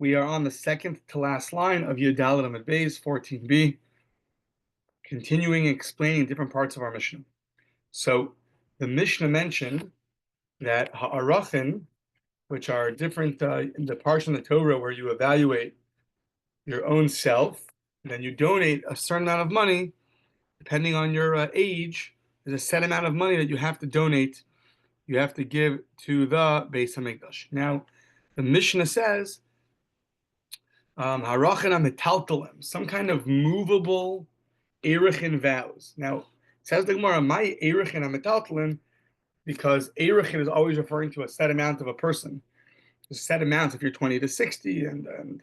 We are on the second to last line of Yudalad Amud Beis 14b, continuing explaining different parts of our Mishnah. So the Mishnah mentioned that ha'arachin, which are different in the parts of the Torah where you evaluate your own self, and then you donate a certain amount of money, depending on your age. There's a set amount of money that you have to donate. You have to give to the Beis Hamikdash. Now, the Mishnah says, harachin metaltalim, some kind of movable erichin vows. Now, it says the Gemara, my erichin metaltalim, because erichin is always referring to a set amount of a person. There's a set amount if you're 20 to 60, and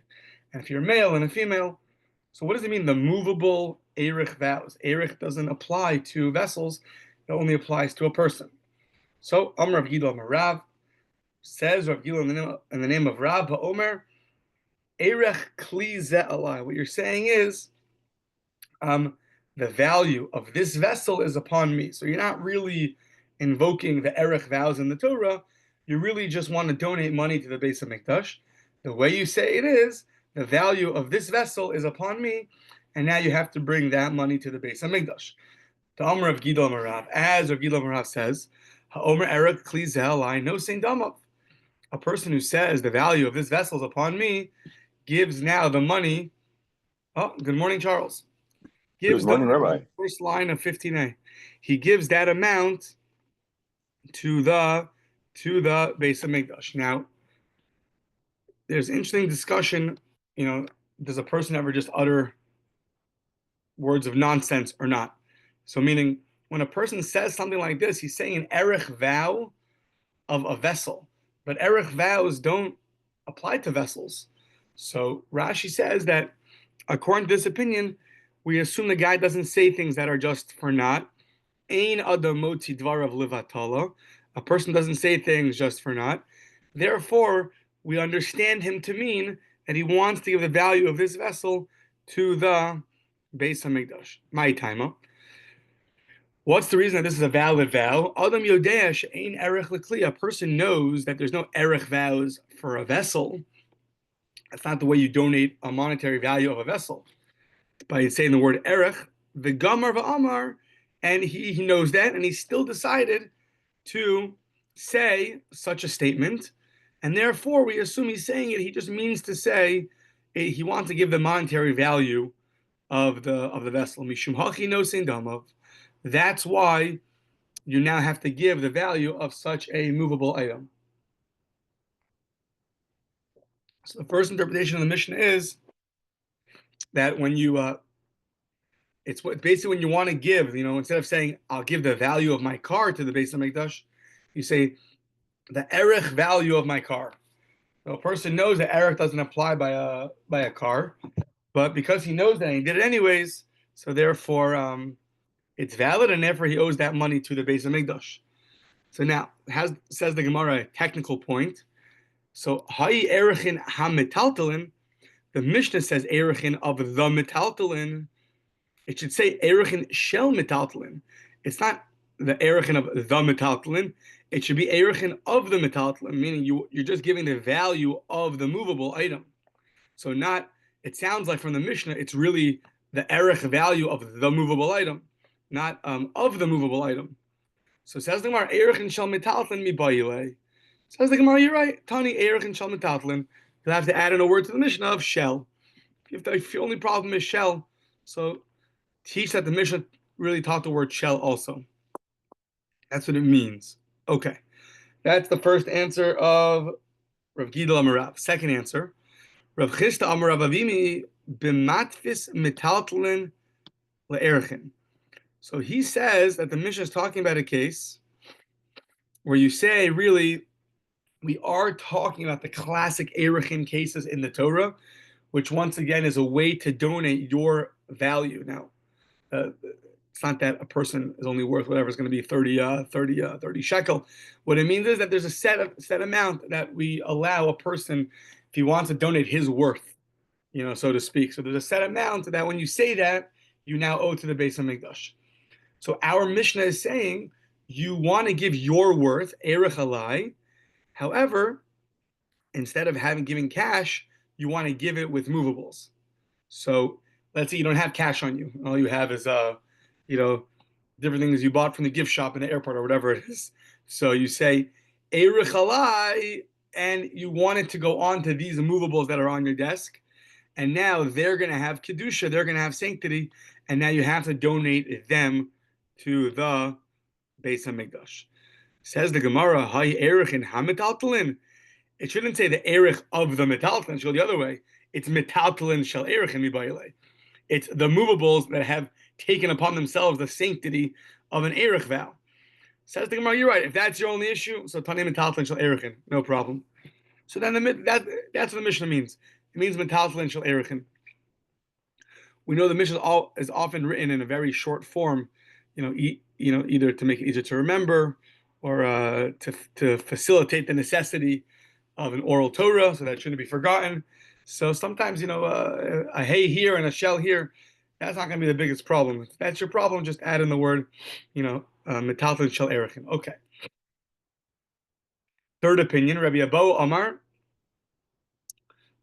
if you're male and a female. So what does it mean, the movable erich vows? Erich doesn't apply to vessels, it only applies to a person. So, Amar Rav Gidol Amar Rav, says Rav Gidol in the name of Rav Ha'omer, erech kli ze alai. What you're saying is, the value of this vessel is upon me. So you're not really invoking the erech vows in the Torah. You really just want to donate money to the Beis Hamikdash. The way you say it is, the value of this vessel is upon me, and now you have to bring that money to the Beis Hamikdash. The Amar of Gidol Amar Rav, as Rav Gidol Amar Rav says, Ha'omer erech kli ze alai no sein damav. A person who says the value of this vessel is upon me gives now the money. Oh, good morning, Charles. Gives good morning, Rabbi. First line of 15a. He gives that amount to the Beis Hamikdash. Now, there's interesting discussion. Does a person ever just utter words of nonsense or not? So, meaning when a person says something like this, he's saying an erech vow of a vessel, but erech vows don't apply to vessels. So Rashi says that according to this opinion, we assume the guy doesn't say things that are just for naught. Ein adam motzi dvarav levatala. A person doesn't say things just for naught. Therefore, we understand him to mean that he wants to give the value of this vessel to the Beis Hamikdash. My timer. What's the reason that this is a valid vow? Adam yodea she'ein erech lekli. A person knows that there's no erech vows for a vessel. That's not the way you donate a monetary value of a vessel. By saying the word erech, the gamar v'amar, and he knows that, and he still decided to say such a statement, and therefore we assume he's saying it. He just means to say he wants to give the monetary value of the vessel. Mishum hachi no sein damav. That's why you now have to give the value of such a movable item. So the first interpretation of the Mishnah is that when you, it's basically when you want to give, instead of saying, I'll give the value of my car to the Beis Hamikdash, you say, the erech value of my car. So a person knows that erech doesn't apply by a car, but because he knows that and he did it anyways, so therefore it's valid, and therefore he owes that money to the Beis Hamikdash. So now, says the Gemara, a technical point. So, ha'i erechin ha-metaltalin, the Mishnah says erechin of the metaltalin. It should say erechin shel metaltalin. It's not the erechin of the metaltalin. It should be erechin of the metaltalin, meaning you're just giving the value of the movable item. So it sounds like from the Mishnah, it's really the erech value of the movable item, not of the movable item. So says the Gemara, erechin shel metaltalin mi ba'ilei. Says the Gemara, you're right. Tani erech and shel metaltalin. You'll have to add in a word to the Mishnah of shell. If the only problem is shell, so teach that the Mishnah really taught the word shell also. That's what it means. Okay. That's the first answer of Rav Gidol Amar Rav. Second answer, Rav Chisda Amar Rav Avimi b'matfis metaltalin le'erechin. So he says that the Mishnah is talking about a case where you say, really, we are talking about the classic erechin cases in the Torah, which once again is a way to donate your value. Now, it's not that a person is only worth whatever is going to be 30 shekel. What it means is that there's a set amount that we allow a person if he wants to donate his worth, so to speak. So there's a set amount that when you say that, you now owe to the Beis Hamikdash. So our Mishnah is saying you want to give your worth, erech alai. However, instead of giving cash, you want to give it with movables. So let's say you don't have cash on you. All you have is you know, different things you bought from the gift shop in the airport or whatever it is. So you say Erich Alai, and you want it to go on to these movables that are on your desk. And now they're going to have kedusha, they're going to have sanctity, and now you have to donate them to the Beis Hamikdash. Says the Gemara, Hay Erich in Hamitaltalin. It shouldn't say the Erich of the Metaltalin, it should go the other way. It's Metaltalin Shel Erich in Mibayile. It's the movables that have taken upon themselves the sanctity of an Erich vow. Says the Gemara, you're right. If that's your only issue, so Tanim Metaltalin Shel Erichin, no problem. So then that's what the Mishnah means. It means Metaltalin Shel Erichin. We know the Mishnah is often written in a very short form, either to make it easier to remember or to facilitate the necessity of an oral Torah, so that shouldn't be forgotten. So sometimes, a hay here and a shell here, that's not going to be the biggest problem. If that's your problem, just add in the word, metaltalin shel erichin. Okay. Third opinion, Rabbi Abo Omar,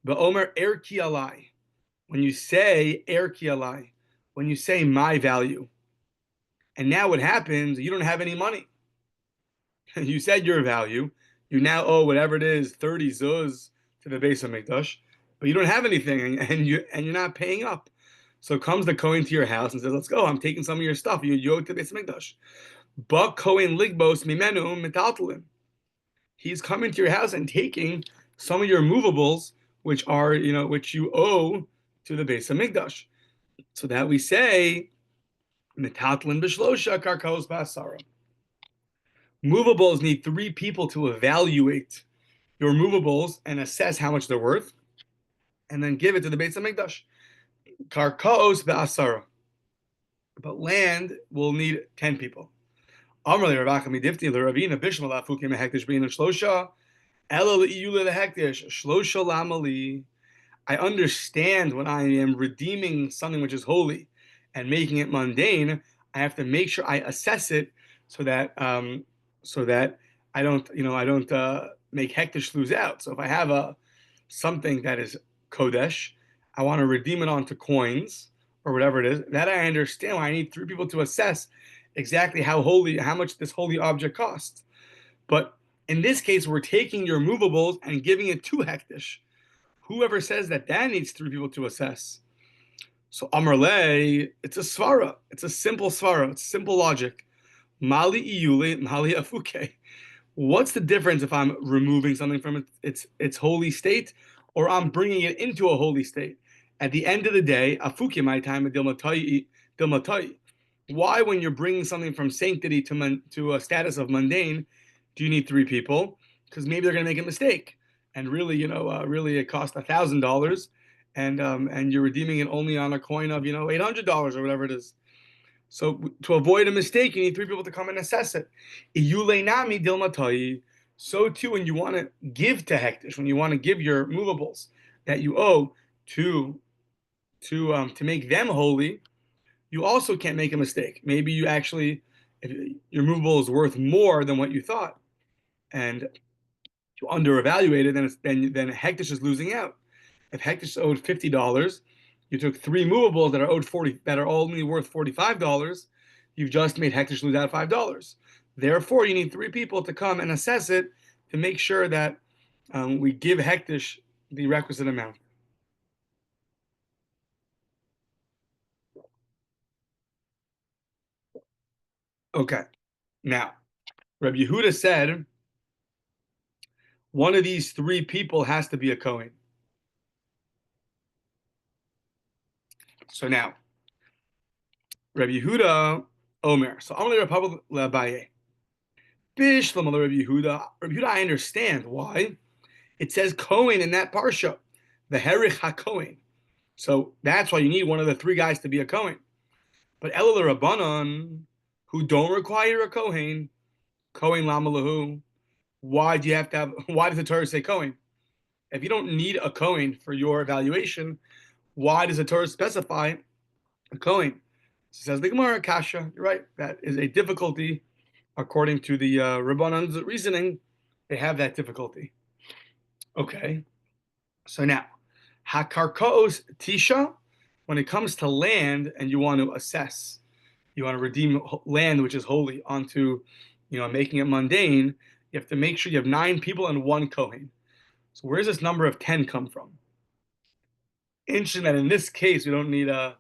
Ba'omer erki alai. When you say erki alai, when you say my value, and now what happens, you don't have any money. You said your value, you now owe whatever it is, 30 zuz to the Beis Hamikdash, but you don't have anything, and you're not paying up. So comes the Kohen to your house and says, "Let's go. I'm taking some of your stuff. You owe it to the Beis Hamikdash." But Kohen ligbos mimenu metaltalin. He's coming to your house and taking some of your movables, which are which you owe to the Beis Hamikdash. So that we say metaltalin b'shlosha karkos ba'asara. Movables need 3 people to evaluate your movables and assess how much they're worth, and then give it to the Beis Hamikdash. Karkos ba'asara. But land will need 10 people. Amrli Ravach midifti l'Ravina bishma la'afukim hektish bein shlosha ela le'iyule lehektish shlosha lamali. I understand when I am redeeming something which is holy and making it mundane, I have to make sure I assess it so that I don't make hektish lose out. So if I have something that is kodesh, I want to redeem it onto coins or whatever it is. That I understand why I need 3 people to assess exactly how much this holy object costs. But in this case, we're taking your movables and giving it to hektish. Whoever says that needs 3 people to assess. So Amarle, it's a svara. It's a simple svara. It's simple logic. Mali iyule, mali afuke. What's the difference if I'm removing something from its holy state or I'm bringing it into a holy state? At the end of the day, afuke my time dilmatai. Why, when you're bringing something from sanctity to a status of mundane, do you need 3 people? Because maybe they're going to make a mistake, and really, it cost $1,000, and you're redeeming it only on a coin of $800 or whatever it is. So to avoid a mistake, you need 3 people to come and assess it. So too, when you want to give to hektish, when you want to give your movables that you owe to make them holy, you also can't make a mistake. Maybe you actually, if your movable is worth more than what you thought, and you underevaluate it, then hektish is losing out. If hektish owed $50, you took 3 movables that are only worth $45. You've just made hektish lose out $5. Therefore, you need 3 people to come and assess it to make sure that we give hektish the requisite amount. Okay. Now, Rabbi Yehuda said one of these 3 people has to be a Kohen. So now, Rabbi Yehuda Omer. So I'm going to Rabbi Abaye. Bishlam Rabbi Yehuda. Rabbi Yehuda, I understand why. It says Kohen in that parsha, the Herich HaKohen. So that's why you need one of the 3 guys to be a Kohen. But Elul Rabbanon, who don't require a Kohen Lama Lahu, why does the Torah say Kohen? If you don't need a Kohen for your evaluation, why does the Torah specify a Kohen? Says the Gemara, Kasha, you're right. That is a difficulty. According to the Rabbanon's reasoning, they have that difficulty. Okay. So now, Hakarkos tisha, when it comes to land and you want to assess, you want to redeem land which is holy onto, making it mundane, you have to make sure you have 9 people and 1 Kohen. So where does this number of 10 come from? Interesting that in this case we don't need a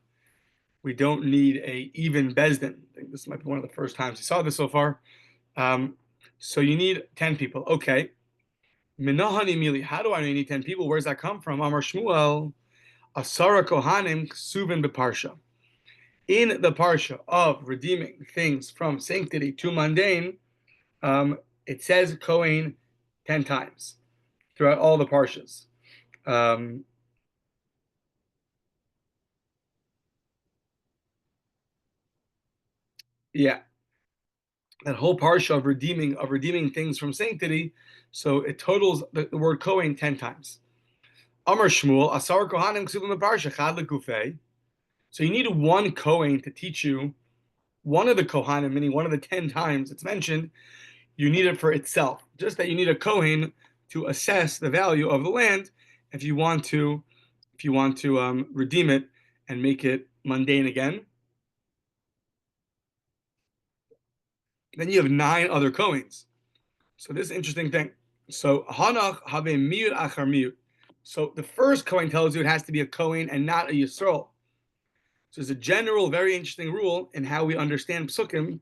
even bezdin. I think this might be one of the first times you saw this so far. So you need 10 people. Okay. Minahani mili. How do I need 10 people? Where does that come from? Amar Shmuel, Asara Kohanim Ksuvin Beparsha. In the parsha of redeeming things from sanctity to mundane, it says Kohen 10 times throughout all the parshas. Yeah, that whole parsha of redeeming things from sanctity. So it totals the word Kohen 10 times. Amar Shmuel, Asar Kohanim Ksuvim Beparsha Chad Lekufei. So you need 1 Kohen to teach you one of the Kohanim, meaning one of the 10 times it's mentioned. You need it for itself. Just that you need a Kohen to assess the value of the land if you want to redeem it and make it mundane again. Then you have 9 other Kohens. So this is an interesting thing. So Hanach have miut achar miut. So the first Kohen tells you it has to be a Kohen and not a Yisrael. So there's a general, very interesting rule in how we understand psukim.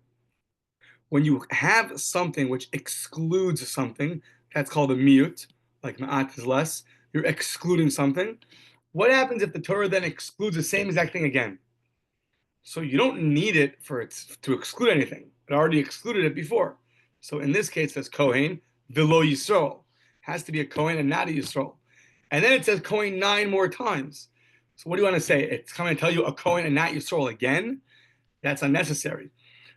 When you have something which excludes something, that's called a miut, like ma'at is less. You're excluding something. What happens if the Torah then excludes the same exact thing again? So you don't need it to exclude anything. It already excluded it before. So in this case, it says Kohen, velo Yisrael. Has to be a Kohen and not a Yisrael. And then it says Kohen 9 more times. So what do you want to say? It's coming to tell you a Kohen and not Yisrael again? That's unnecessary.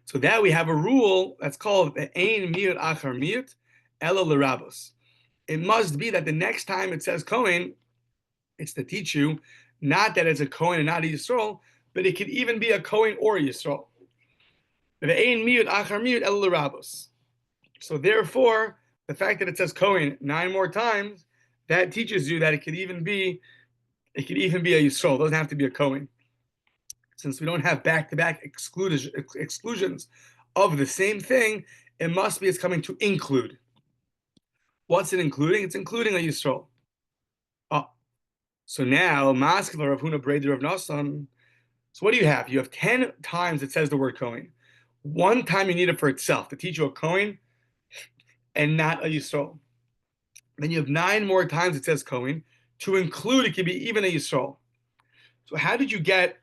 So that we have a rule that's called the Ein Miut Achar Miut Ela L'Rabos. It must be that the next time it says Kohen, it's to teach you not that it's a Kohen and not a Yisrael, but it could even be a Kohen or a Yisrael. The Ein Miut Achar Miut Ela L'Rabos. So therefore, the fact that it says Kohen 9 more times, that teaches you that it could even be a Yisrael. It doesn't have to be a Kohen. Since we don't have back-to-back exclusions of the same thing, it must be it's coming to include. What's it including? It's including a Yisrael. So now, Maskeva Rav Huna Breder of Nasan. So what do you have? You have 10 times it says the word Kohen. 1 time you need it for itself, to teach you a Kohen and not a Yisrael. Then you have 9 more times it says Kohen. To include, it could be even a Yisrael. So how did you get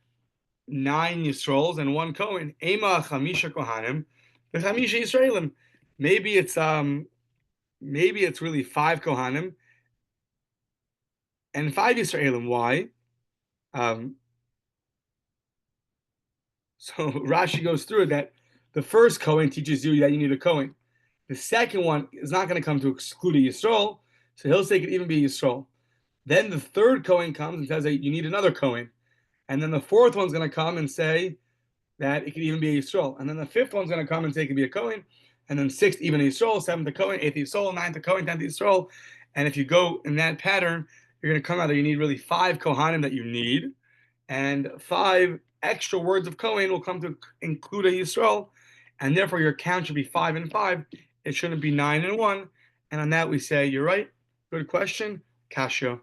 9 Yisraels and 1 Kohen? Ema Chamisha Kohanim, the Chamisha Yisraelim. Maybe it's really 5 Kohanim and 5 Yisraelim. Why? So Rashi goes through it that the first Kohen teaches you that you need a Kohen. The second one is not going to come to exclude a Yisrael, so he'll say it could even be a Yisrael. Then the third Kohen comes and says that you need another Kohen. And then the fourth one's going to come and say that it could even be a Yisrael. And then the fifth one's going to come and say it could be a Kohen. And then 6th, even a Yisrael, 7th, a Kohen, 8th, a Yisrael, 9th, a Kohen, 10th, a Yisrael. And if you go in that pattern, you're going to come out that you need really 5 Kohanim that you need. And 5 extra words of Kohen will come to include a Yisrael. And therefore, your count should be 5 and 5. It shouldn't be 9 and 1. And on that, we say, you're right. Good question. Kasha.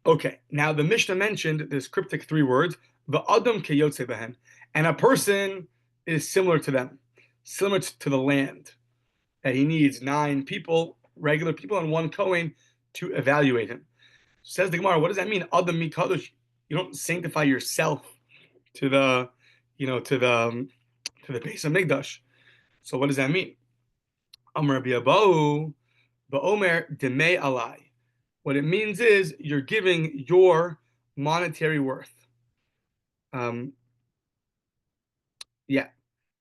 Okay, now the Mishnah mentioned this cryptic 3 words, v'adam keyotze behen, and a person is similar to them, similar to the land, that he needs 9 people, regular people, and 1 Kohen to evaluate him. Says the Gemara, what does that mean? Adam mikadosh. You don't sanctify yourself to the base of Mikdash. So what does that mean? Amar Rabbi Abahu, va'omer demei alai. What it means is you're giving your monetary worth.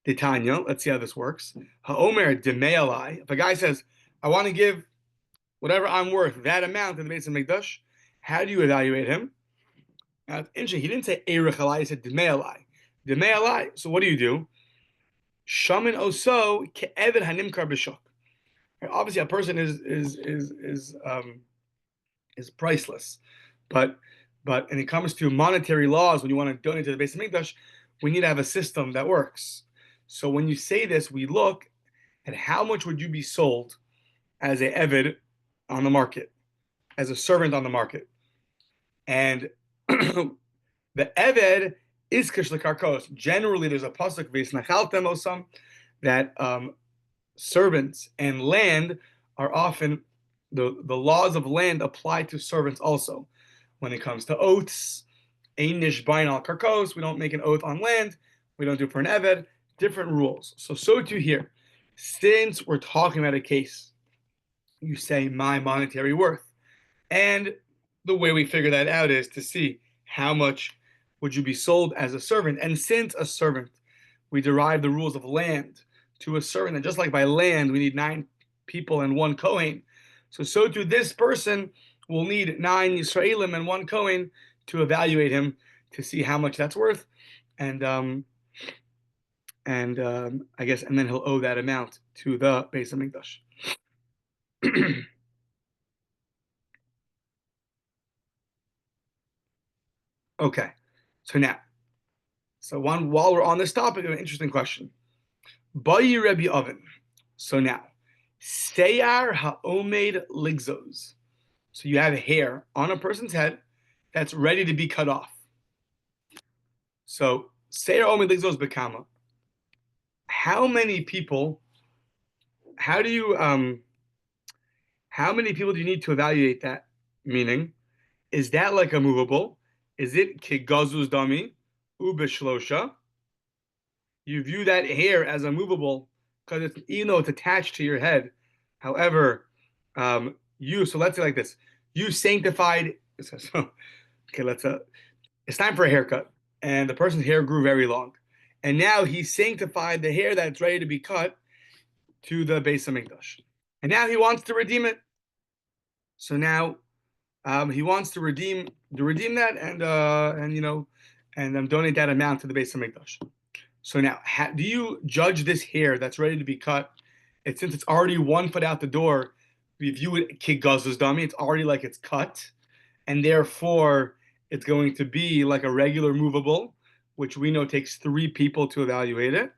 Titania, let's see how this works. Ha'omer demei alai. If a guy says, I want to give whatever I'm worth, that amount in the base of Mikdash, how do you evaluate him? Now, it's interesting. He didn't say Erech alai, he said demei alai. Demei alai. So what do? Shamin oso ke'eved hanimkar b'shok. Obviously, a person is is priceless. But when it comes to monetary laws, when you want to donate to the Beis Hamikdash, we need to have a system that works. So when you say this, we look at how much would you be sold as a eved on the market, as a servant on the market. And the eved is kish lekarkos. Generally, there's a pasuk v'isnachaltem osam that servants and land are often the laws of land apply to servants also. When it comes to oaths, ein nishbain al karkos, we don't make an oath on land. We don't do for an eved. Different rules. So too here. Since we're talking about a case, you say my monetary worth. And the way we figure that out is to see how much would you be sold as a servant. And since a servant, we derive the rules of land to a servant. And just like by land, we need 9 people and 1 Kohen. So too this person will need 9 Yisraelim and 1 Kohen to evaluate him to see how much that's worth. And I guess, and then he'll owe that amount to the Beis Hamikdash. Okay, while we're on this topic, an interesting question. Bayi Rebbe Oven. So now, Seyar ha'omed ligzos. So you have hair on a person's head that's ready to be cut off. So Seyar ha'omed ligzos bekama. How many people do you need to evaluate that? Meaning, is that like a movable? Is it kigazuz dami ubeshlosha? You view that hair as a movable because it's, even though it's attached to your head. However, so let's say like this: you sanctified. Okay, it's time for a haircut, and the person's hair grew very long, and now he sanctified the hair that's ready to be cut to the Beis Hamikdash, and now he wants to redeem it. So now he wants to redeem that and donate that amount to the Beis Hamikdash. So now, do you judge this hair that's ready to be cut? Since it's already 1 foot out the door, we view it kigazuz dami. It's already like it's cut, and therefore it's going to be like a regular movable, which we know takes 3 people to evaluate it.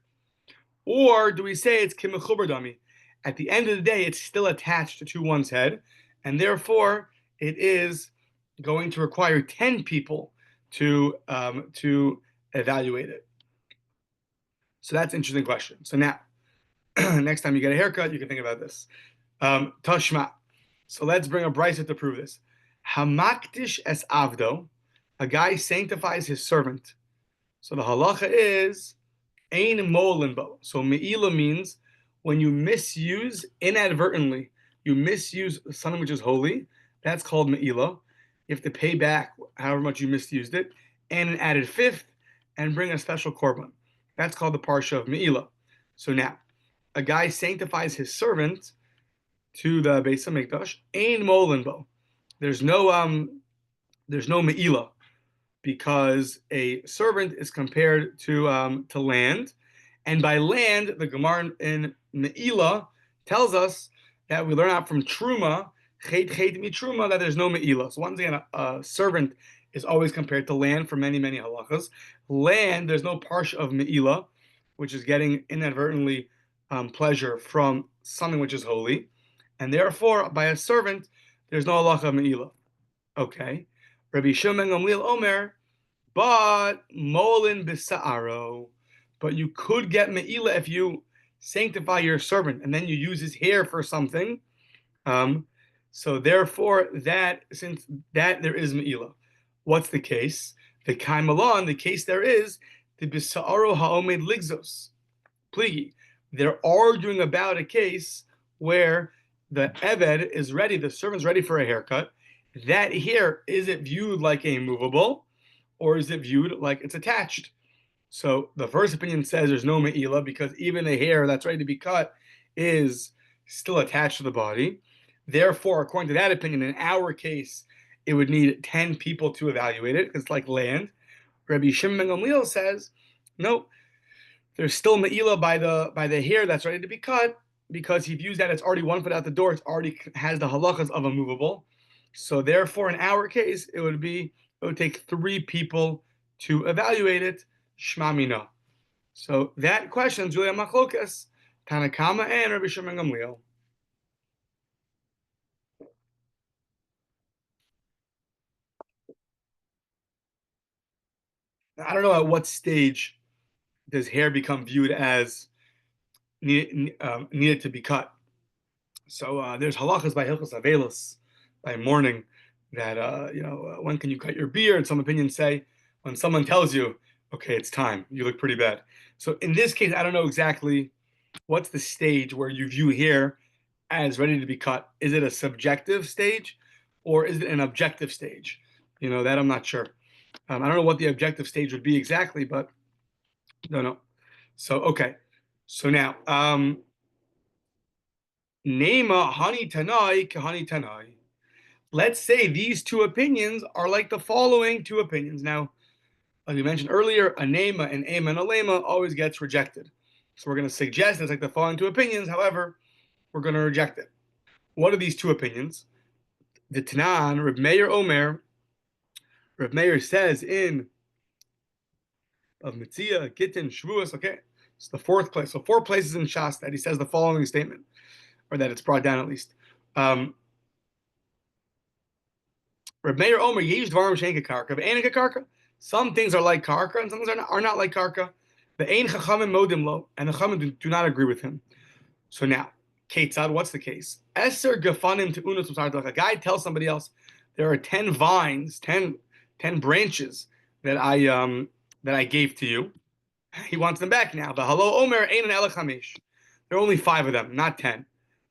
Or do we say it's kimechuber dami? At the end of the day, it's still attached to one's head, and therefore it is going to require 10 people to evaluate it. So that's an interesting question. So now, next time you get a haircut, you can think about this. Tashma. So let's bring a brisa to prove this. Hamakdish es avdo, a guy sanctifies his servant. So the halacha is ein molinbo. So me'ila means when you misuse inadvertently, you misuse something which is holy. That's called me'ila. You have to pay back however much you misused it, and an added 5th, and bring a special korban. That's called the parsha of me'ila. So now, a guy sanctifies his servant to the Beis Hamikdash. Ein molinbo. There's no me'ila, because a servant is compared to land, and by land, the Gemara in me'ila tells us that we learn out from truma, chet mitruma, that there's no me'ila. So once again, a servant is always compared to land for many, many halachas. Land, there's no parsha of me'ila, which is getting inadvertently pleasure from something which is holy, and therefore by a servant, there's no halacha of me'ila. Okay, Rabbi Shimon Gamliel Omer, but molin b'sa'aro. But you could get me'ila if you sanctify your servant and then you use his hair for something. So therefore, since there is me'ila. What's the case? The kaimalon, the case there is the b'sa'aro ha'omed ligzos pligi. They're arguing about a case where the eved is ready, the servant's ready for a haircut. That hair, is it viewed like a movable, or is it viewed like it's attached? So the first opinion says there's no me'ila because even the hair that's ready to be cut is still attached to the body. Therefore, according to that opinion, in our case, it would need 10 people to evaluate it. It's like land. Rabbi Shimon ben Gamliel says, no, there's still me'ila by the hair that's ready to be cut, because he views that it's already 1 foot out the door. It already has the halachas of a movable. So therefore, in our case, it would take 3 people to evaluate it. Shma Mina. So that question, Julia Machlokas, Tanakama and Rabbi Shimon Gamliel. I don't know at what stage does hair become viewed as needed to be cut. So there's halachas by Hilchos Avelos, by mourning, that when can you cut your beard? Some opinions say when someone tells you, okay, it's time, you look pretty bad. So in this case, I don't know exactly what's the stage where you view hair as ready to be cut. Is it a subjective stage or is it an objective stage? That I'm not sure. I don't know what the objective stage would be exactly, but no, no. So, okay. So now, Nema Hani Tanai Kahani Tanai. Let's say these 2 opinions are like the following 2 opinions. Now, like we mentioned earlier, a Nema and Ema and a Lema always gets rejected. So we're going to suggest it's like the following 2 opinions. However, we're going to reject it. What are these 2 opinions? The Tanan, Reb Meir Omer, Reb Meir says in of Mitzia, Gittin, Shavuos, okay? It's the 4th place. So 4 places in Shas that he says the following statement, or that it's brought down at least. Reb Meir Omer, Yesh Dvarim Shein Karka, Ve'ein Karka. Some things are like Karka, and some things are not like Karka. Ve'ein Chachamim Modim Lo, and the Chachamim do not agree with him. So now, Ketzad, what's the case? Eser Gefanim Te'unus Tzartach. A guy tells somebody else, there are 10 vines, 10 branches that I gave to you. He wants them back now. The Halo Omer Ein Elech Hamish. There are only 5 of them, not 10.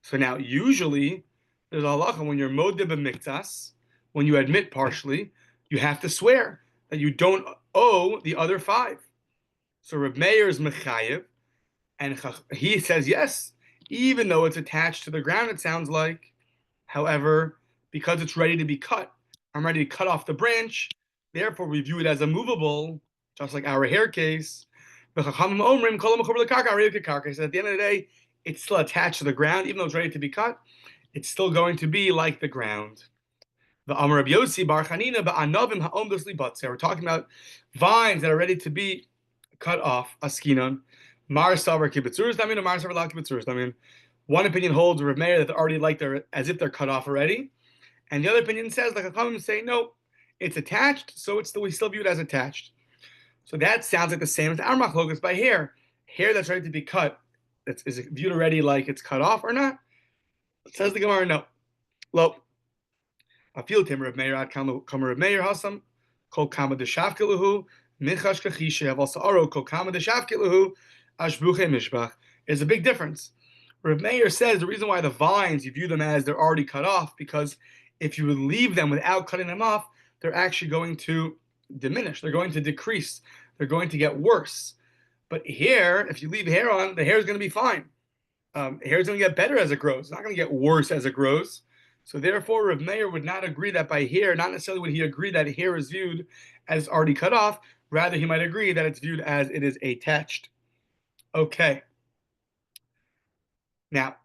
So now, usually, there's a halacha when you're modeh b'miktas, when you admit partially, you have to swear that you don't owe the other 5. So Reb Meir is mechayev, and he says yes, even though it's attached to the ground, it sounds like. However, because it's ready to be cut, I'm ready to cut off the branch, therefore we view it as a movable, just like our hair case. He said at the end of the day, it's still attached to the ground, even though it's ready to be cut, it's still going to be like the ground. The Amar Rabbi Yossi Bar Chanina ba'anavim ha'om b'sli batzer. We're talking about vines that are ready to be cut off. Askinon. Mar savar kibitzurus. I mean, Mar savar la kibitzurus. I mean, one opinion holds Rav Meir that they're already like they're as if they're cut off already, and the other opinion says like a comment say no, it's attached, so we still view it as attached. So that sounds like the same as our machlokas by hair. Hair that's ready to be cut, is it viewed already like it's cut off or not? It says the Gemara no. Lo. I feel Tim Rav Meir ad kam Rav Meir hasam kol kama deshafkeluhu michash kachishe have also aro kol kama deshafkeluhu ashbuche mishbach. There's a big difference. Rav Meir says the reason why the vines you view them as they're already cut off because if you would leave them without cutting them off, they're actually going to diminish. They're going to decrease. They're going to get worse. But here, if you leave hair on, the hair is going to be fine. Hair is going to get better as it grows. It's not going to get worse as it grows. So therefore, Rav Meir would not agree that by hair, not necessarily would he agree that hair is viewed as already cut off. Rather, he might agree that it's viewed as it is attached. Okay. Now,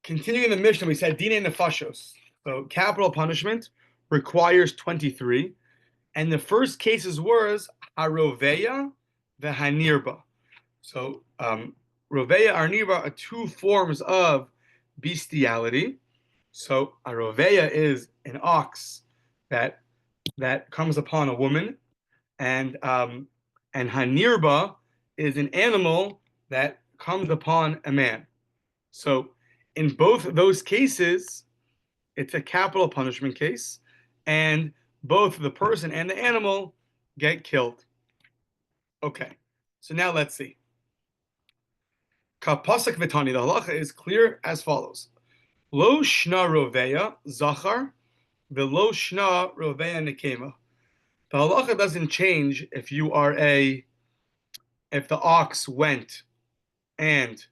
continuing the Mishnah, we said Dine Nefashos. So capital punishment requires 23. And the first cases was Haroveya v'Hanirba. So Roveya, Arnirba are 2 forms of bestiality. So a roveya is an ox that comes upon a woman, and hanirba is an animal that comes upon a man. So in both of those cases, it's a capital punishment case, and both the person and the animal get killed. Okay, so now let's see. Kapasak Vitani, the halacha is clear as follows. Lo shna roveya zachar, velo shna roveya nekema. The halacha doesn't change if the ox went and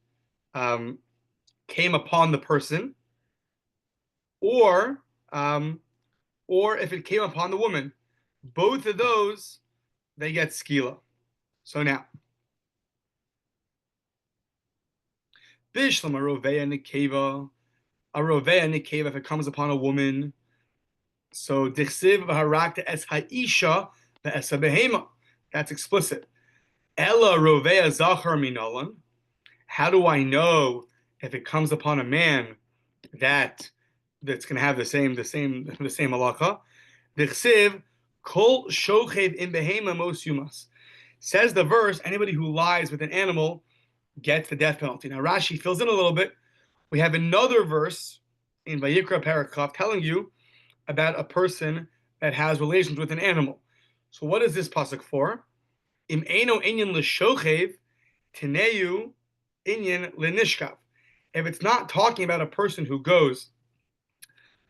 came upon the person, or if it came upon the woman. Both of those, they get skila. So now, bishlam a roveya nekeva, if it comes upon a woman, So dichsiv v'harakta es ha'isha ve'es ha'behema. That's explicit. Ella rovea zachar minolan. How do I know if it comes upon a man that's going to have the same halacha? Dichsiv kol shochev in behema mos yumas. Says the verse, anybody who lies with an animal gets the death penalty. Now Rashi fills in a little bit. We have another verse in Vayikra Parakaf telling you about a person that has relations with an animal. So what is this pasuk for? Im eino inyan l'shochev tineu inyan l'nishkav. If it's not talking about a person who goes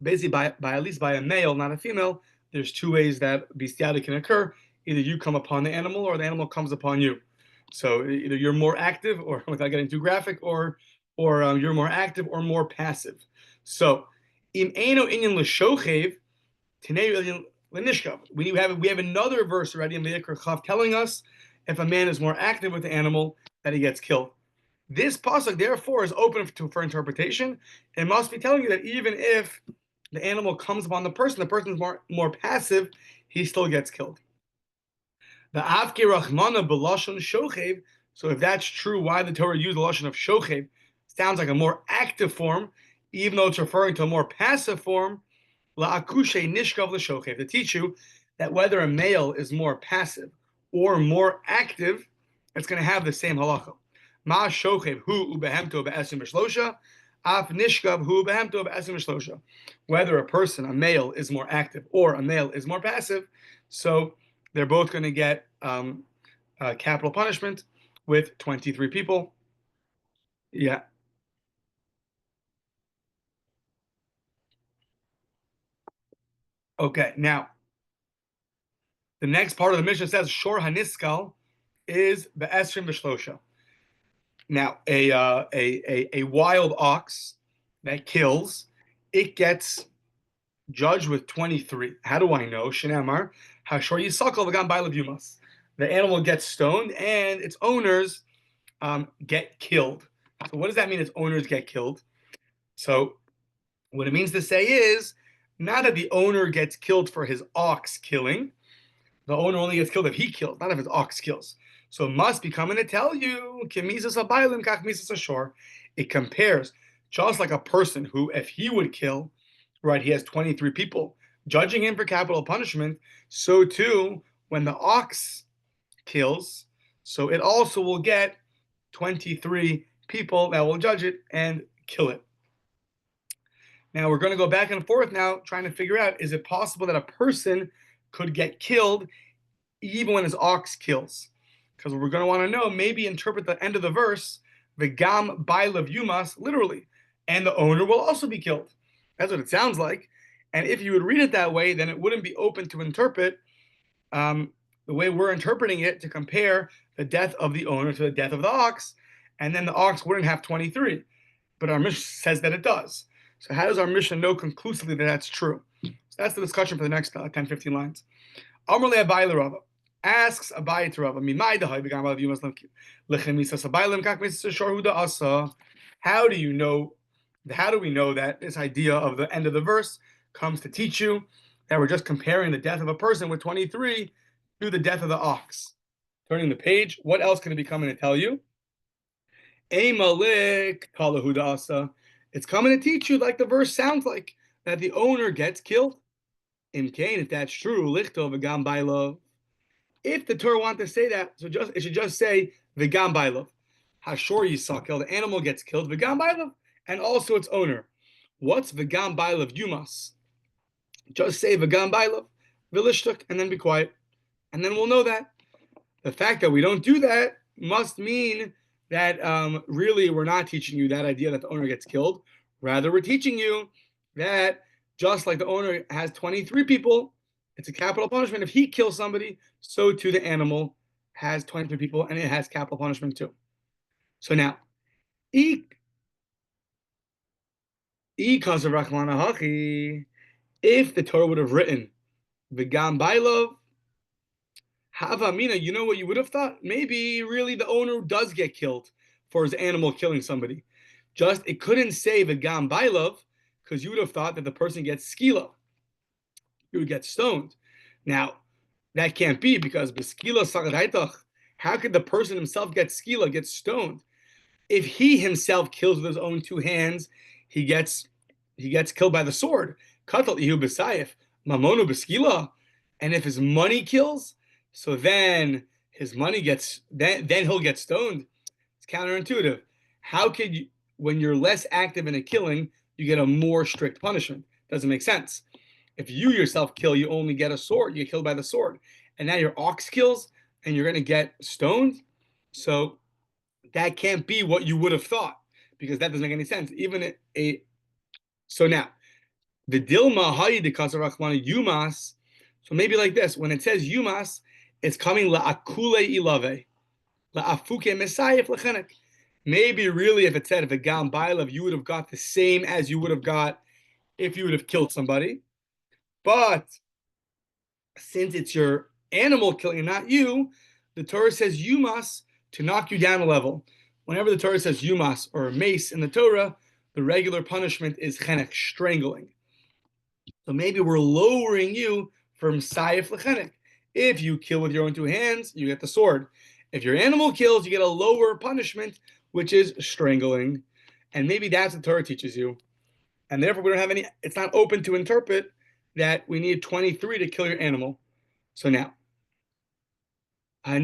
basically by at least by a male, not a female, there's two ways that bestiality can occur. Either you come upon the animal or the animal comes upon you. So either you're more active, or without getting too graphic, or you're more active or more passive. So im eino inyan l'shochev tineu inyan l'nishkav. We have another verse already in Vayikra Chav telling us if a man is more active with the animal that he gets killed. This pasuk therefore is open for interpretation. It must be telling you that even if the animal comes upon the person is more passive, he still gets killed. The avke rachmana b'lashon shochev. So if that's true, why the Torah used the lashon of shochev? Sounds like a more active form, even though it's referring to a more passive form. La'akushe nishkav l'shochev, to teach you that whether a male is more passive or more active, it's going to have the same halacha. Ma shochev hu ubehemto be'esim v'shlosha, af nishkav hu ubehemto be'esim v'shlosha. Whether a male is more active or a male is more passive, so they're both going to get capital punishment with 23 people. Yeah. Okay, now the next part of the Mishnah says shor haniskal is be'esrim v'shlosha. Now, a wild ox that kills, it gets judged with 23. How do I know? Shenamar, hashor yisakal v'gam ba'alav yumas. The animal gets stoned and its owners get killed. So what does that mean? Its owners get killed. So what it means to say is not that the owner gets killed for his ox killing. The owner only gets killed if he kills, not if his ox kills. So it must be coming to tell you, it compares, just like a person who, if he would kill, right, he has 23 people judging him for capital punishment, so too, when the ox kills, so it also will get 23 people that will judge it and kill it. Now we're going to go back and forth now, trying to figure out, is it possible that a person could get killed even when his ox kills? Because we're going to want to know, maybe interpret the end of the verse, the gam ba'alav yumas, literally, and the owner will also be killed. That's what it sounds like. And if you would read it that way, then it wouldn't be open to interpret the way we're interpreting it, to compare the death of the owner to the death of the ox, and then the ox wouldn't have 23. But our Mishnah says that it does. So how does our Mishnah know conclusively that that's true? So that's the discussion for the next 10, 15 lines. Amar le Abai le Rava. Asks Abai to Rava, Mimai dehai b'gam ba'alav yumas lechemisas abaylim kak misas shor huda asa. How do we know that this idea of the end of the verse comes to teach you that we're just comparing the death of a person with 23 to the death of the ox? Turning the page, what else can it be coming to tell you? Malik kala huda asa. It's coming to teach you, like the verse sounds like, that the owner gets killed. Imkain, if that's true, lichtov v'gam ba'alav. If the Torah wanted to say that, so it should just say v'gam ba'alav. Hashor yisakel, the animal gets killed, v'gam ba'alav, and also its owner. What's v'gam ba'alav yumas? Just say v'gam ba'alav, v'lishtuk, and then be quiet, and then we'll know that. The fact that we don't do that must mean that really we're not teaching you that idea that the owner gets killed. Rather, we're teaching you that just like the owner has 23 people, it's a capital punishment. If he kills somebody, so too the animal has 23 people, and it has capital punishment too. So now, if the Torah would have written v'gam ba'alav, havamina, you know what you would have thought? Maybe really the owner does get killed for his animal killing somebody. Just it couldn't say v'gam ba'alav, because you would have thought that the person gets skila. you would get stoned. Now, that can't be because beskila sagadaitach. How could the person himself get skila, get stoned? If he himself kills with his own two hands, he gets killed by the sword. Katal ihu b'sayif, mamonu beskila. And if his money kills, so then his money gets then he'll get stoned. It's counterintuitive. How could you, when you're less active in a killing, you get a more strict punishment? Doesn't make sense. If you yourself kill, you only get a sword. You get killed by the sword. And now your ox kills, and you're going to get stoned. So that can't be what you would have thought, because that doesn't make any sense. Even so now, the dilma hayi de kasarachmana yumas. So maybe like this, when it says yumas, it's coming la'akule ilave, la'afuke mesayif lechenek. Maybe really, if it said if a gam bailav, you would have got the same as you would have got if you would have killed somebody. But since it's your animal killing and not you, the Torah says yumas to knock you down a level. Whenever the Torah says yumas or mace in the Torah, the regular punishment is chenek, strangling. So maybe we're lowering you from sayif lechenek. If you kill with your own two hands, you get the sword. If your animal kills, you get a lower punishment, which is strangling. And maybe that's what the Torah teaches you. And therefore, we don't have any, it's not open to interpret that we need 23 to kill your animal. So now, so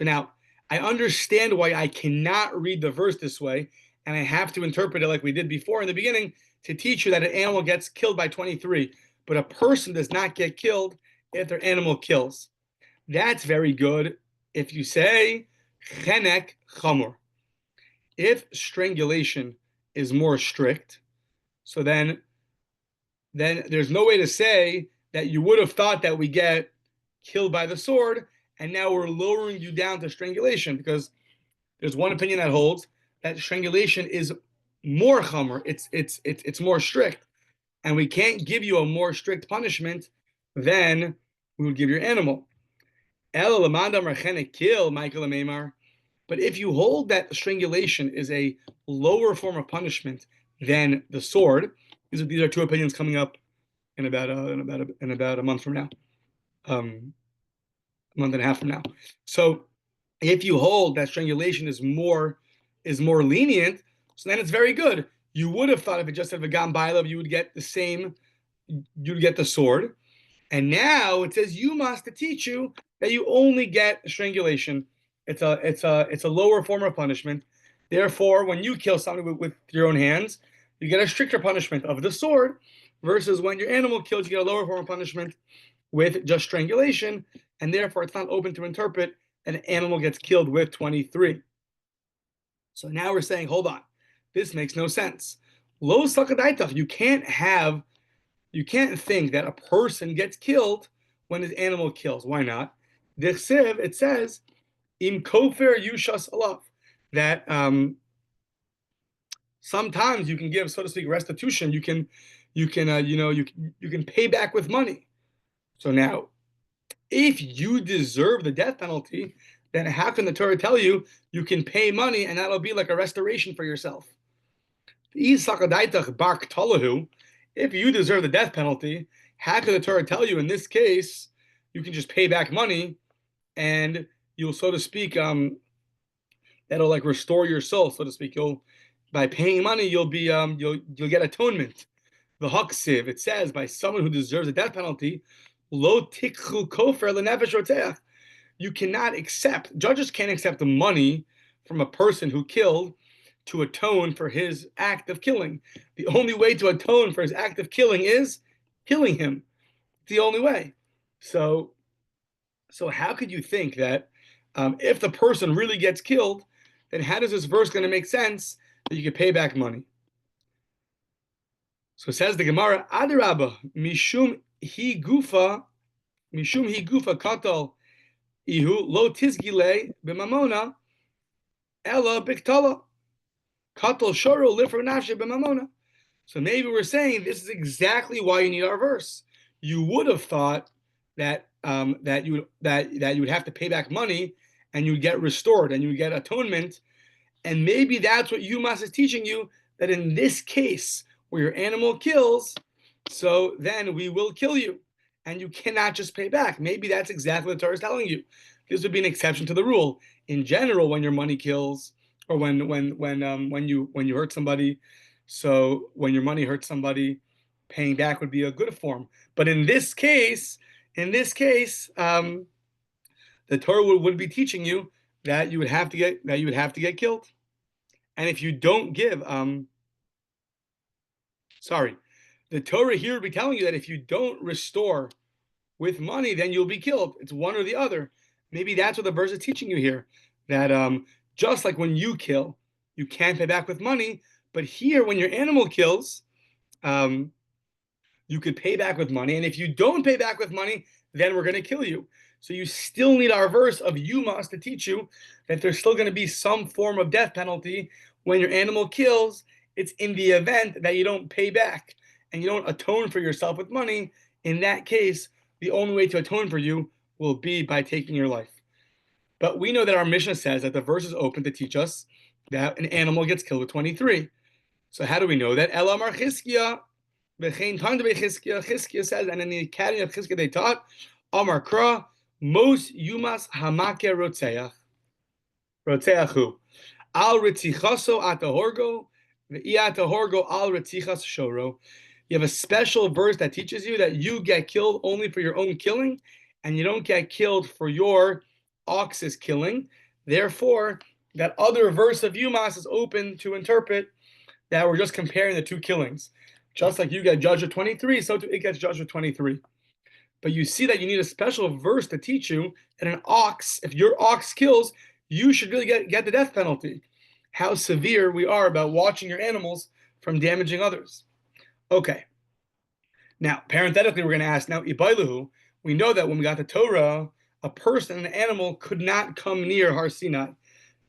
now, I understand why I cannot read the verse this way, and I have to interpret it like we did before in the beginning to teach you that an animal gets killed by 23, but a person does not get killed if their animal kills. That's very good if you say chenek chamor. If strangulation is more strict, so then there's no way to say that you would have thought that we get killed by the sword, and now we're lowering you down to strangulation, because there's one opinion that holds that strangulation is more chamor, it's more strict, and we can't give you a more strict punishment than we would give your animal. But if you hold that strangulation is a lower form of punishment than the sword, these are two opinions coming up in about a month from now, a month and a half from now. So if you hold that strangulation is more lenient, so then it's very good. You would have thought if it just said v'gam bailav, you would get the same, you'd get the sword. And now it says you must to teach you that you only get strangulation. It's a lower form of punishment. Therefore, when you kill somebody with your own hands, you get a stricter punishment of the sword, versus when your animal kills, you get a lower form of punishment with just strangulation, and therefore it's not open to interpret that an animal gets killed with 23. So now we're saying, hold on, this makes no sense. Lo sakadaitach, you can't think that a person gets killed when his animal kills. Why not? Dichsiv, it says, im kofer yushas alav, that sometimes you can give, so to speak, restitution. You can pay back with money. So now, if you deserve the death penalty, then how can the Torah tell you you can pay money and that'll be like a restoration for yourself? If you deserve the death penalty, how can the Torah tell you in this case you can just pay back money and you'll, so to speak, that'll like restore your soul, so to speak. By paying money, you'll get atonement. The Haksiv, it says, by someone who deserves a death penalty, lo tikchu kofer lenefesh rotzeach. You cannot accept, judges can't accept the money from a person who killed to atone for his act of killing. The only way to atone for his act of killing is killing him. It's the only way. So how could you think that if the person really gets killed, then how is this verse going to make sense that you can pay back money? So it says the Gemara, Adarabba, mishum hi gufa katal ihu lo tizgile b'mamona ella biktala katal shoro lifra nafshe b'mamona. So maybe we're saying this is exactly why you need our verse. You would have thought that you would have to pay back money and you would get restored and you would get atonement, and maybe that's what Yumas is teaching you, that in this case where your animal kills, so then we will kill you, and you cannot just pay back. Maybe that's exactly what the Torah is telling you. This would be an exception to the rule. In general, when your money kills, or when you hurt somebody, so when your money hurts somebody, paying back would be a good form. But in this case, the Torah would be teaching you that you would have to get killed, and if you don't give, the Torah here would be telling you that if you don't restore with money, then you'll be killed. It's one or the other. Maybe that's what the verse is teaching you here. That just like when you kill, you can't pay back with money. But here, when your animal kills, you could pay back with money. And if you don't pay back with money, then we're going to kill you. So you still need our verse of Yumas to teach you that there's still going to be some form of death penalty when your animal kills. It's in the event that you don't pay back and you don't atone for yourself with money. In that case, the only way to atone for you will be by taking your life. But we know that our Mishnah says that the verse is open to teach us that an animal gets killed with 23. So how do we know that? Elamar Chizkiah, Chizkiah says, and in the Academy of Chizkiah they taught, Amar Kra, most Yumas Hamake Rotzeachu, Al Ritzichaso Atahorgo, Atahorgo Al Ritzichas Shoro. You have a special verse that teaches you that you get killed only for your own killing, and you don't get killed for your ox's killing. Therefore, that other verse of Yumas is open to interpret that we're just comparing the two killings. Just like you get judged with 23, so too it gets judged with 23. But you see that you need a special verse to teach you that an ox, if your ox kills, you should really get the death penalty. How severe we are about watching your animals from damaging others. Okay. Now, parenthetically, we're going to ask now, Ibailahu, we know that when we got the Torah, a person, an animal, could not come near Har Sinai.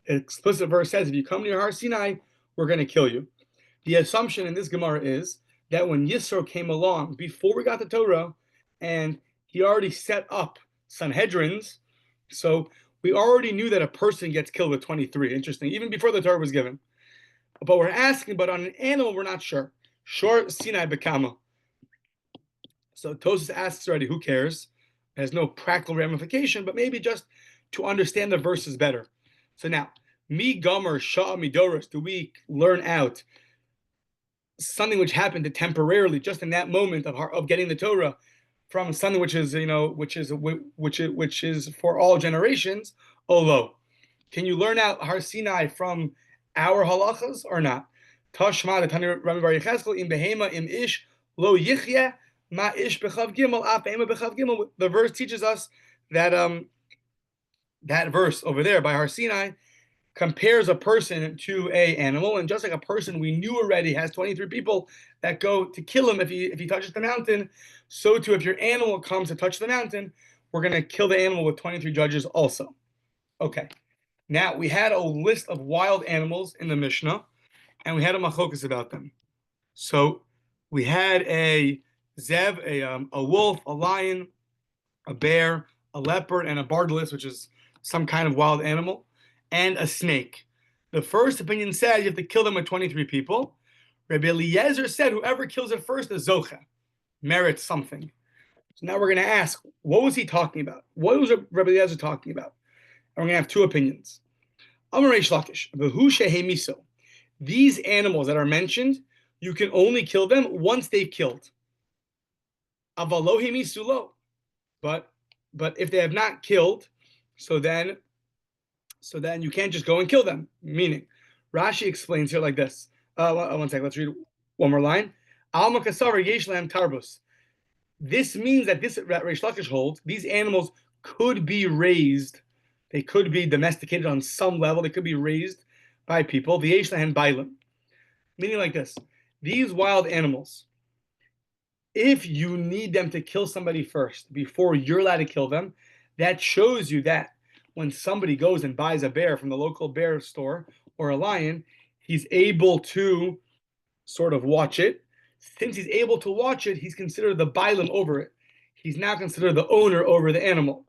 An explicit verse says, if you come near Har Sinai, we're going to kill you. The assumption in this Gemara is that when Yisro came along, before we got the Torah, and he already set up Sanhedrins, so we already knew that a person gets killed with 23. Interesting, even before the Torah was given. But we're asking, but on an animal, we're not sure. Shor Sinai Bekama. So Tosfos asks already, who cares? It has no practical ramification, but maybe just to understand the verses better. So now, Mi Gomer Shah Midoros, do we learn out something which happened temporarily, just in that moment of getting the Torah, from something which is for all generations? Olo, can you learn out Har Sinai from our halachas or not? Tashma the Tani Rami Bar Yecheskel im behema im ish lo yichya ma ish bechav gimel af behema bechav gimel. The verse teaches us that that verse over there by Har Sinai compares a person to a animal, and just like a person we knew already has 23 people that go to kill him if he touches the mountain, so too if your animal comes to touch the mountain, we're going to kill the animal with 23 judges also. Okay, now we had a list of wild animals in the Mishnah, and we had a machokas about them. So we had a zev, a wolf, a lion, a bear, a leopard, and a bardalis, which is some kind of wild animal, and a snake. The first opinion said you have to kill them with 23 people. Rabbi Eliezer said whoever kills it first is zocha, merits something. So now we're going to ask, what was he talking about? What was Rabbi Eliezer talking about? And we're going to have two opinions. Amar Reish Lakish, v'hu shehemiso. These animals that are mentioned, you can only kill them once they've killed. Avalo hemisulo. But if they have not killed, so then you can't just go and kill them. Meaning, Rashi explains here like this. One second, let's read one more line. Alma kasavar yesh lahem tarbus. This means that this Reish Lakish holds, these animals could be raised. They could be domesticated on some level. They could be raised by people. The yesh lahem bailim. Meaning like this. These wild animals, if you need them to kill somebody first before you're allowed to kill them, that shows you that when somebody goes and buys a bear from the local bear store or a lion, he's able to sort of watch it. Since he's able to watch it, he's considered the bailim over it. He's now considered the owner over the animal.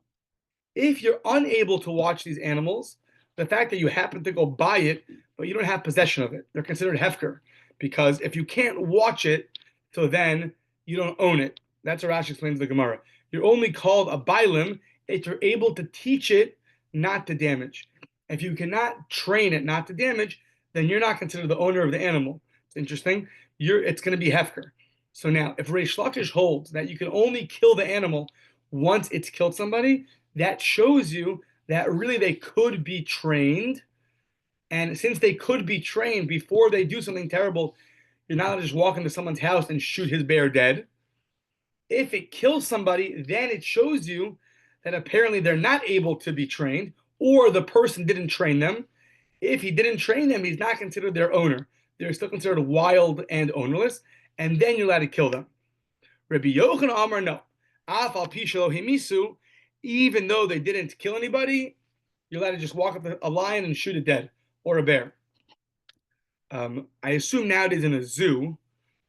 If you're unable to watch these animals, the fact that you happen to go buy it, but you don't have possession of it, they're considered hefker. Because if you can't watch it, so then you don't own it. That's what Rashi explains the Gemara. You're only called a bailim if you're able to teach it not to damage. If you cannot train it not to damage, then you're not considered the owner of the animal. It's interesting. It's going to be hefker. So now, if Reish Lakish holds that you can only kill the animal once it's killed somebody, that shows you that really they could be trained. And since they could be trained before they do something terrible, you're not allowed to just walk into someone's house and shoot his bear dead. If it kills somebody, then it shows you that apparently they're not able to be trained, or the person didn't train them. If he didn't train them, he's not considered their owner. They're still considered wild and ownerless, and then you're allowed to kill them. Rabbi Yochanan Amar, no. Af al pi shelo himisu, even though they didn't kill anybody, you're allowed to just walk up to a lion and shoot it dead, or a bear. I assume nowadays in a zoo,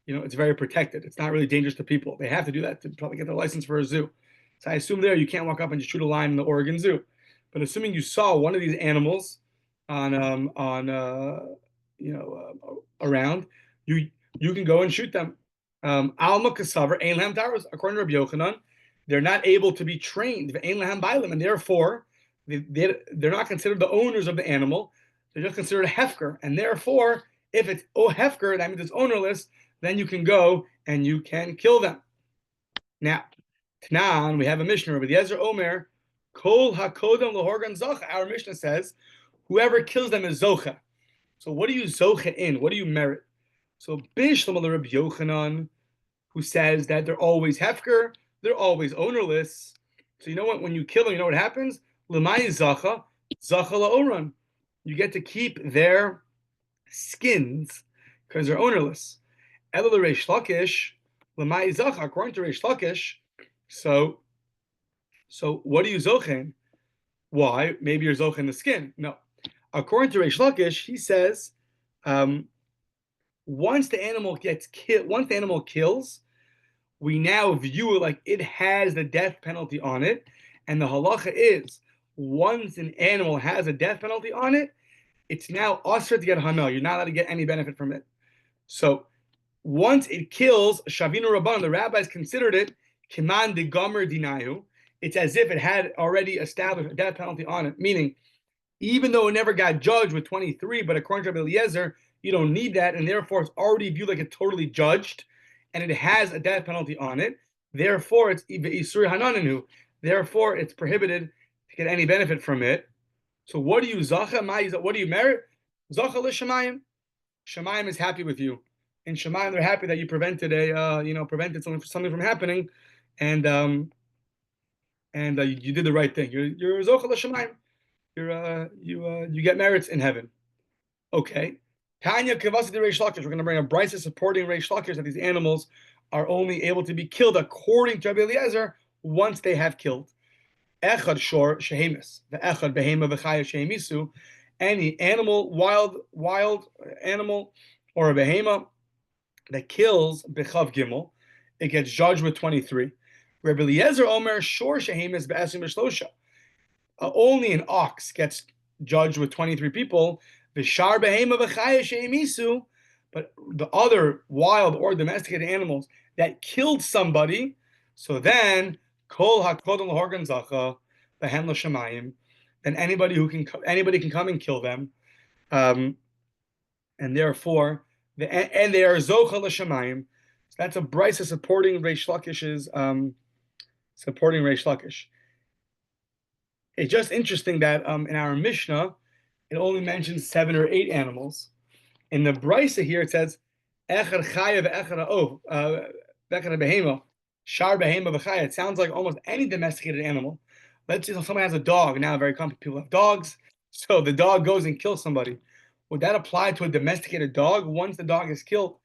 it's very protected. It's not really dangerous to people. They have to do that to probably get their license for a zoo. So I assume there you can't walk up and just shoot a lion in the Oregon Zoo. But assuming you saw one of these animals around, you can go and shoot them. Alma kasaver ein lahem taros. According to Rabbi Yochanan, they're not able to be trained. Ein lahem bailim, and therefore they're not considered the owners of the animal. They're just considered a hefker, and therefore, if it's hefker, that means it's ownerless. Then you can go and you can kill them. Now, Tanan, we have a Mishnah, Rabbi Yezer Omer, Kol hakodem lahorgan zocha. Our Mishnah says, whoever kills them is zocha. So what do you zocha in? What do you merit? So Bishlam Rabbi Yochanan, who says that they're always hefker, they're always ownerless. So you know what? When you kill them, you know what happens? L'mai zacha, zacha la'oran. You get to keep their skins because they're ownerless. Ela l'reish lakish, l'mai zacha. According to Reish Lakish, so what do you zochen? Why? Maybe you're zochen the skin. No. According to Reish Lakish, he says, once the animal kills, we now view it like it has the death penalty on it. And the halacha is, once an animal has a death penalty on it, it's now usher to get hanal. You're not allowed to get any benefit from it. So once it kills, Shavinu Rabban, the rabbis considered it kiman de gomer dinayu. It's as if it had already established a death penalty on it. Meaning, even though it never got judged with 23, but according to Rabbi Eliezer, you don't need that, and therefore it's already viewed like it's totally judged, and it has a death penalty on it. Therefore, it's isur hananinu. Therefore, it's prohibited to get any benefit from it. So, what do you zacha? What do you merit? Zacha l'shamayim. Shamayim is happy with you. In Shamayim, they're happy that you prevented something from happening, and you did the right thing. You're zacha l'shamayim. You get merits in heaven. Okay. Tanya Kavasi de Reish Lakish. We're going to bring a brisa supporting Reish Lakish that these animals are only able to be killed according to Rabbi Eliezer once they have killed. Echad shor shehemis, the echad behema v'chaya shehemisu. Any animal, wild animal, or a behema that kills bechav gimel, it gets judged with 23. Rabbi Eliezer Omer shor shehemis be'esim b'shlosha. Only an ox gets judged with 23 people. V'shar behema v'chaya shehemisu. But the other wild or domesticated animals that killed somebody, so then kol hakodem l'horgan zacha b'hem l'shamayim. Then anybody can come and kill them, and therefore they are zocha l'shamayim. So that's a brisa supporting Reish Lakish's supporting Reish Lakish. It's just interesting that in our Mishnah it only mentions 7 or 8 animals. In the brisa here it says echad chaya ve'echad behema, shar behema v'chaya. It sounds like almost any domesticated animal. Let's say someone has a dog. Now very common people have dogs. So the dog goes and kills somebody. Would that apply to a domesticated dog once the dog is killed?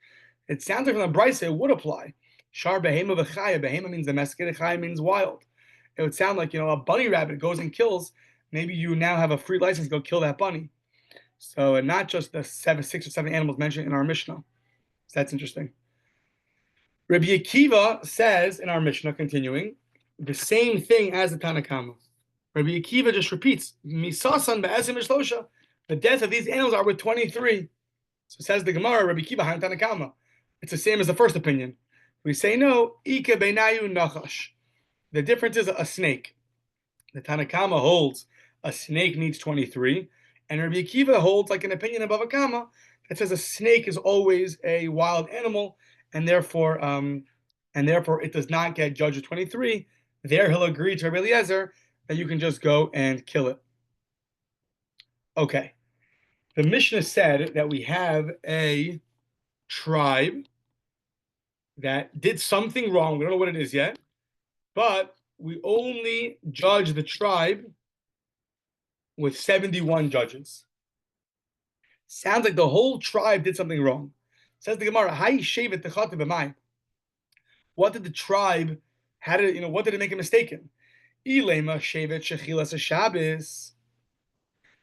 It sounds like from the brisa it would apply. Shar behema v'chaya. Behema means domesticated, chaya means wild. It would sound like, a bunny rabbit goes and kills. Maybe you now have a free license to go kill that bunny. So not just the 6 or 7 animals mentioned in our Mishnah. So that's interesting. Rabbi Akiva says in our Mishnah, continuing, the same thing as the Tanakama. Rabbi Akiva just repeats, Misasan be'esim v'shlosha. The deaths of these animals are with 23. So says the Gemara, Rabbi Akiva, Tanakama. It's the same as the first opinion. We say no. Ika beinayu nachash. The difference is a snake. The Tanakama holds a snake needs 23, and Rabbi Akiva holds like an opinion of Bava Kama that says a snake is always a wild animal, and therefore it does not get judged with 23. There he'll agree to Rabbi Eliezer that you can just go and kill it. Okay. The Mishnah said that we have a tribe that did something wrong. We don't know what it is yet, but we only judge the tribe with 71 judges. Sounds like the whole tribe did something wrong. Says the Gemara, what did the tribe, what did it make a mistake in? Ilema shevet shechilas Shabbos.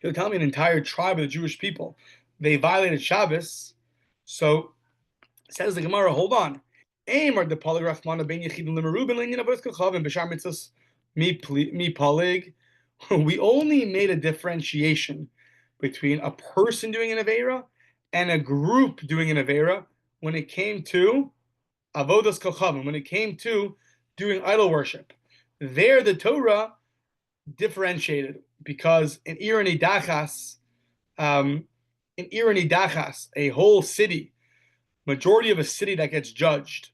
He'll tell me an entire tribe of the Jewish people, they violated Shabbos. So says the Gemara, hold on. Amar the polygraph mana ben yechidim lemerubin linyan avos kachavim b'shar mitzvos mi polig. We only made a differentiation between a person doing an avera and a group doing an avera when it came to avodas kachavim, when it came to doing idol worship. There, the Torah differentiated because in Ir Nidachas, a whole city, majority of a city that gets judged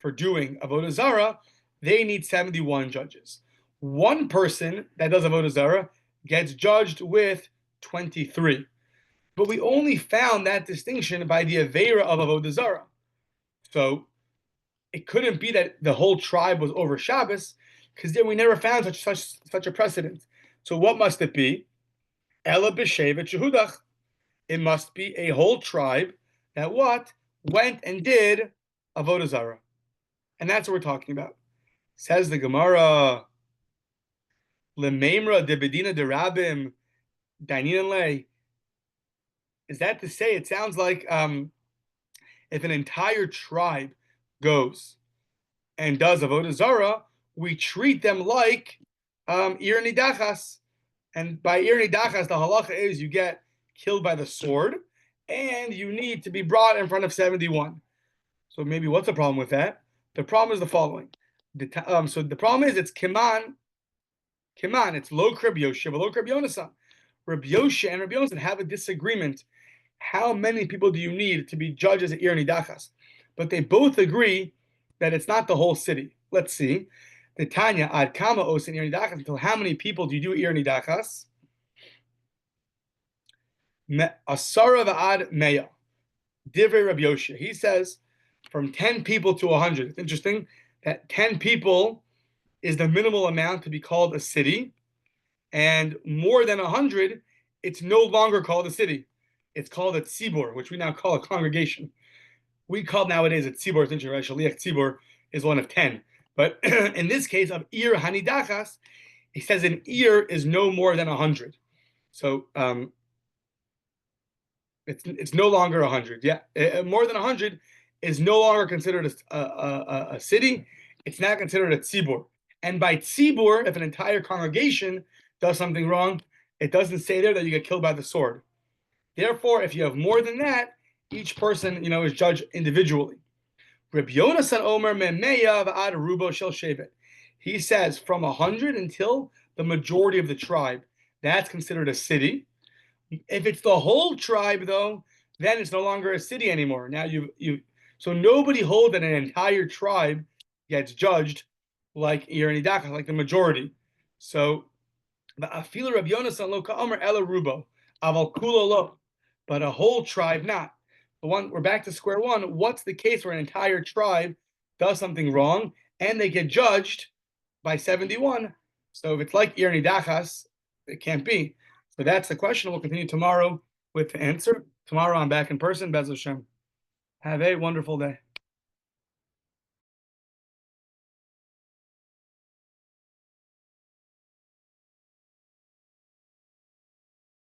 for doing avodah zarah, they need 71 judges. One person that does avodah zarah gets judged with 23. But we only found that distinction by the avera of avodah zarah. So it couldn't be that the whole tribe was over Shabbos, because then we never found such a precedent. So what must it be? Ela b'shevet shehudach. It must be a whole tribe that what? Went and did avodah zarah. And that's what we're talking about. Says the Gemara, Lememra de bedina de rabim, dainin lei. Is that to say, it sounds like if an entire tribe goes and does avodah zarah, we treat them like Ir Nidachas. And by Ir Nidachas, the halacha is you get killed by the sword, and you need to be brought in front of 71. So maybe what's the problem with that? The problem is the following. So the problem is it's Kiman, it's Lo Rabbi Yoshe, Lo Rabbi Yonasan. Rabbi Yoshe and Rabbi Yonasan have a disagreement. How many people do you need to be judges at Ir Nidachas? But they both agree that it's not the whole city. Let's see. The Tanya, ad kama os in Ir Nidachas, until how many people do you do Ir Nidachas? Asara v'ad meya. Divrei Rabbi Yoshe. He says from 10 people to 100. It's interesting that 10 people is the minimal amount to be called a city, and more than 100, it's no longer called a city. It's called a tzibur, which we now call a congregation. We call nowadays a tzibur. It's interesting, right? Shaliach tzibur is one of 10. But in this case of Ir Hanidachas, he says an Ir is no more than 100. So it's no longer 100. Yeah, more than 100 is no longer considered a city. It's not considered a tzibur. And by tzibur, if an entire congregation does something wrong, it doesn't say there that you get killed by the sword. Therefore, if you have more than that, each person, is judged individually. Rabbi Yonasan Omer memeya v'ad rubo shel shevet. He says from 100 until the majority of the tribe, that's considered a city. If it's the whole tribe, though, then it's no longer a city anymore. Now so nobody holds that an entire tribe gets judged like Ir Nidachas, like the majority. So the Afila Rabbi Yonasan lo ka'omer ela rubo aval kula lo, but a whole tribe not. We're back to square one. What's the case where an entire tribe does something wrong and they get judged by 71? So if it's like Ir Nidachas, it can't be. So that's the question. We'll continue tomorrow with the answer. Tomorrow I'm back in person. Bez Hashem. Have a wonderful day.